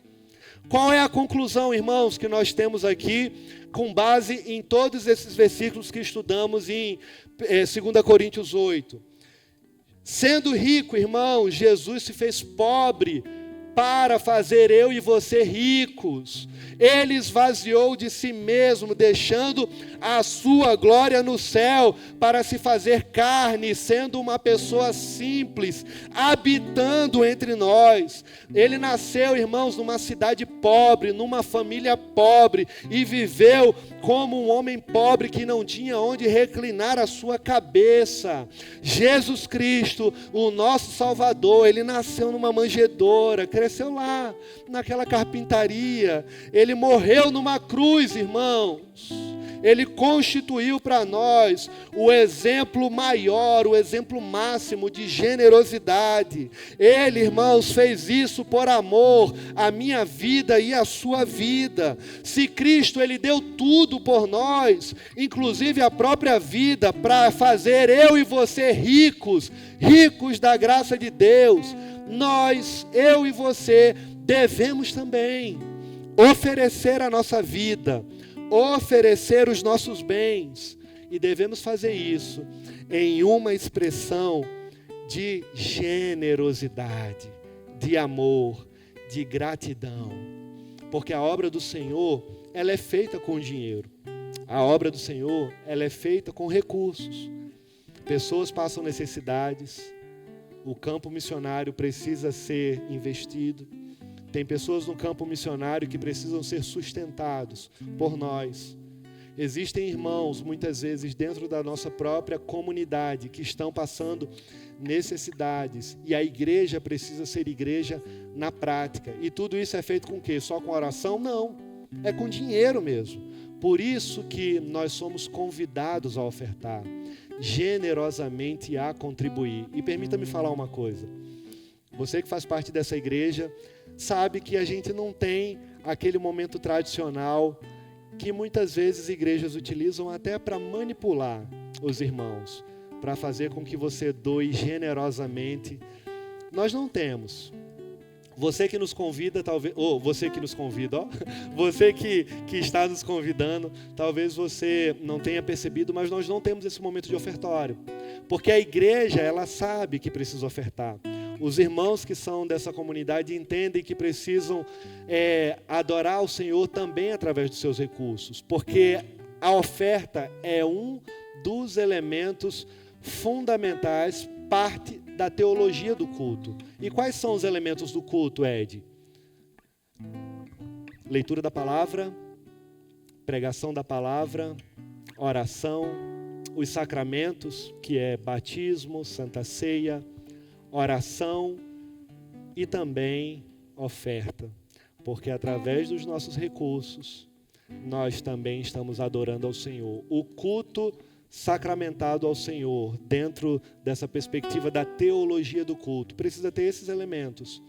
Qual é a conclusão, irmãos, que nós temos aqui, com base em todos esses versículos que estudamos em 2 Coríntios 8? Sendo rico, irmãos, Jesus se fez pobre para fazer eu e você ricos. Ele esvaziou de si mesmo, deixando a sua glória no céu, para se fazer carne, sendo uma pessoa simples, habitando entre nós. Ele nasceu, irmãos, numa cidade pobre, numa família pobre, e viveu como um homem pobre que não tinha onde reclinar a sua cabeça. Jesus Cristo, o nosso Salvador, Ele nasceu numa manjedoura, cresceu lá, naquela carpintaria. Ele morreu numa cruz, irmãos. Ele constituiu para nós o exemplo maior, o exemplo máximo de generosidade. Ele, irmãos, fez isso por amor à minha vida e à sua vida. Se Cristo, Ele deu tudo por nós, inclusive a própria vida, para fazer eu e você ricos, ricos da graça de Deus, nós, eu e você, devemos também oferecer a nossa vida, oferecer os nossos bens, e devemos fazer isso em uma expressão de generosidade, de amor, de gratidão, porque a obra do Senhor, ela é feita com dinheiro, a obra do Senhor, ela é feita com recursos. Pessoas passam necessidades, o campo missionário precisa ser investido. Tem pessoas no campo missionário que precisam ser sustentados por nós. Existem irmãos, muitas vezes, dentro da nossa própria comunidade, que estão passando necessidades. E a igreja precisa ser igreja na prática. E tudo isso é feito com o quê? Só com oração? Não. É com dinheiro mesmo. Por isso que nós somos convidados a ofertar, generosamente a contribuir. E permita-me falar uma coisa. Você que faz parte dessa igreja sabe que a gente não tem aquele momento tradicional que muitas vezes igrejas utilizam até para manipular os irmãos, para fazer com que você doe generosamente. Nós não temos. Você que nos convida, talvez, você que nos convida, você que está nos convidando, talvez você não tenha percebido, mas nós não temos esse momento de ofertório, porque a igreja, ela sabe que precisa ofertar. Os irmãos que são dessa comunidade entendem que precisam adorar o Senhor também através dos seus recursos, porque a oferta é um dos elementos fundamentais, parte da teologia do culto. E quais são os elementos do culto, Ed? Leitura da palavra, pregação da palavra, oração, os sacramentos, que é batismo, santa ceia, oração e também oferta. Porque através dos nossos recursos, nós também estamos adorando ao Senhor. O culto sacramentado ao Senhor, dentro dessa perspectiva da teologia do culto, precisa ter esses elementos.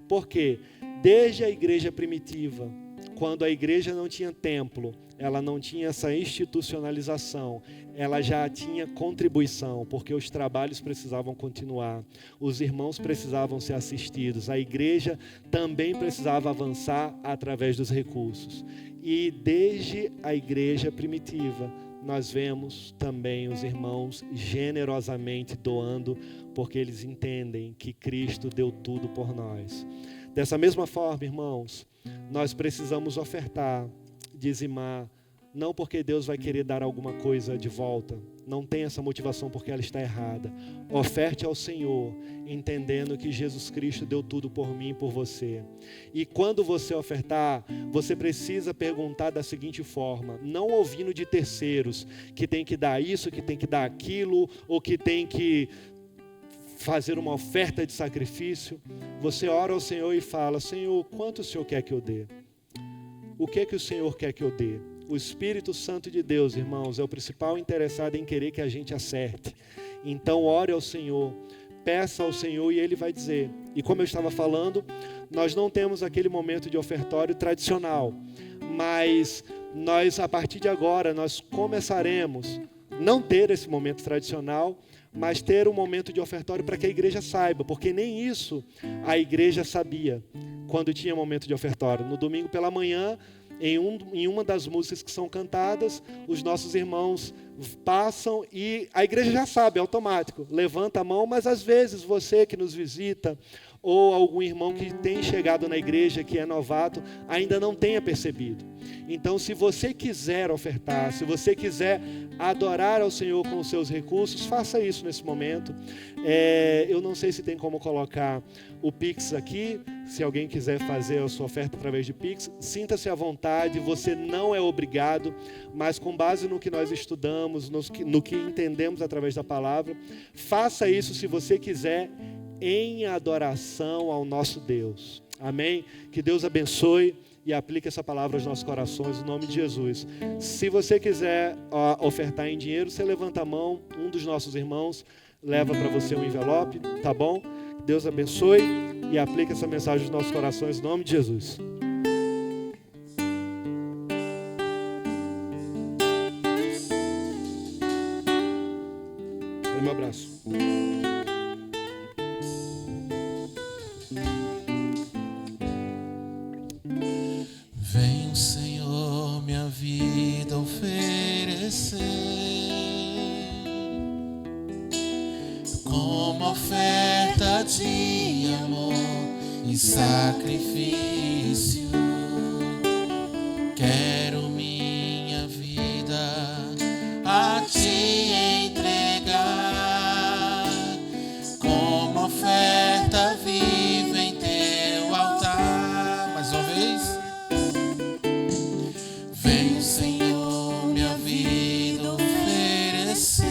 Porque desde a igreja primitiva, quando a igreja não tinha templo, ela não tinha essa institucionalização, ela já tinha contribuição, porque os trabalhos precisavam continuar, os irmãos precisavam ser assistidos, a igreja também precisava avançar através dos recursos. E desde a igreja primitiva, nós vemos também os irmãos generosamente doando, porque eles entendem que Cristo deu tudo por nós. Dessa mesma forma, irmãos, nós precisamos ofertar, dizimar, não porque Deus vai querer dar alguma coisa de volta, não tem essa motivação porque ela está errada. Oferte ao Senhor, entendendo que Jesus Cristo deu tudo por mim e por você. E quando você ofertar, você precisa perguntar da seguinte forma, não ouvindo de terceiros, que tem que dar isso, que tem que dar aquilo, ou que tem que fazer uma oferta de sacrifício. Você ora ao Senhor e fala, Senhor, quanto o Senhor quer que eu dê? O que é que o Senhor quer que eu dê? O Espírito Santo de Deus, irmãos, é o principal interessado em querer que a gente acerte. Então, ore ao Senhor, peça ao Senhor e Ele vai dizer. E como eu estava falando, nós não temos aquele momento de ofertório tradicional, mas nós, a partir de agora, nós começaremos não ter esse momento tradicional, mas ter um momento de ofertório para que a igreja saiba, porque nem isso a igreja sabia quando tinha momento de ofertório. No domingo pela manhã, em uma das músicas que são cantadas, os nossos irmãos passam e a igreja já sabe, é automático, levanta a mão, mas às vezes você que nos visita, ou algum irmão que tem chegado na igreja, que é novato, ainda não tenha percebido. Então, se você quiser ofertar, se você quiser adorar ao Senhor com os seus recursos, faça isso nesse momento. Eu não sei se tem como colocar o Pix aqui, se alguém quiser fazer a sua oferta através de Pix, sinta-se à vontade, você não é obrigado, mas com base no que nós estudamos, no que entendemos através da palavra, faça isso se você quiser, em adoração ao nosso Deus. Amém? Que Deus abençoe e aplique essa palavra aos nossos corações, no nome de Jesus. Se você quiser ofertar em dinheiro, você levanta a mão, um dos nossos irmãos leva para você um envelope, tá bom? Deus abençoe e aplique essa mensagem aos nossos corações, no nome de Jesus. Um abraço. Venho, Senhor, minha vida oferecer como oferta de amor e sacrifício. Quero minha vida a Ti entregar como oferta viva em Teu altar. Mais uma vez. Venho, Senhor, minha vida oferecer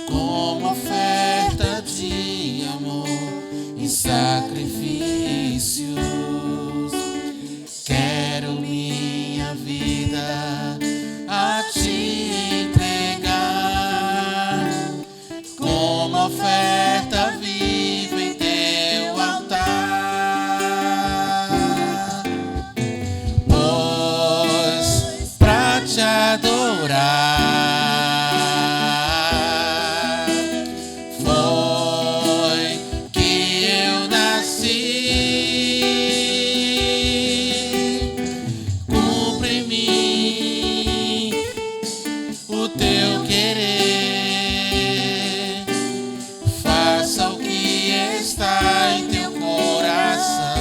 como oferta de amor e sacrifícios. Quero minha vida a Ti entregar como oferta viva em Teu altar. Pois pra Te adorar foi que eu nasci. Cumpre em mim o Teu querer, faça o que está em Teu coração,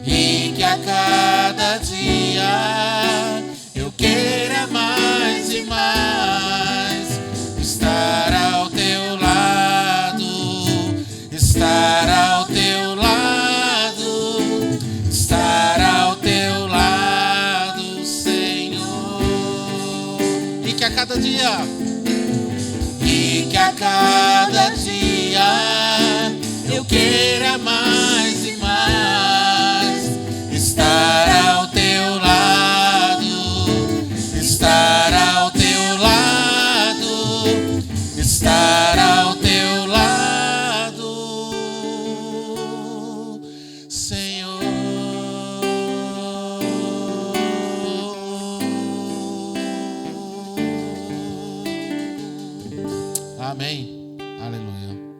e que a cada dia eu queira mais e mais estar ao Teu lado, estar ao Teu lado, estar ao Teu lado, Senhor. E que a cada dia, e que a cada dia eu queira mais e mais estar ao Teu lado, estar ao Teu lado, estar ao Teu lado, Senhor. Amém. Aleluia.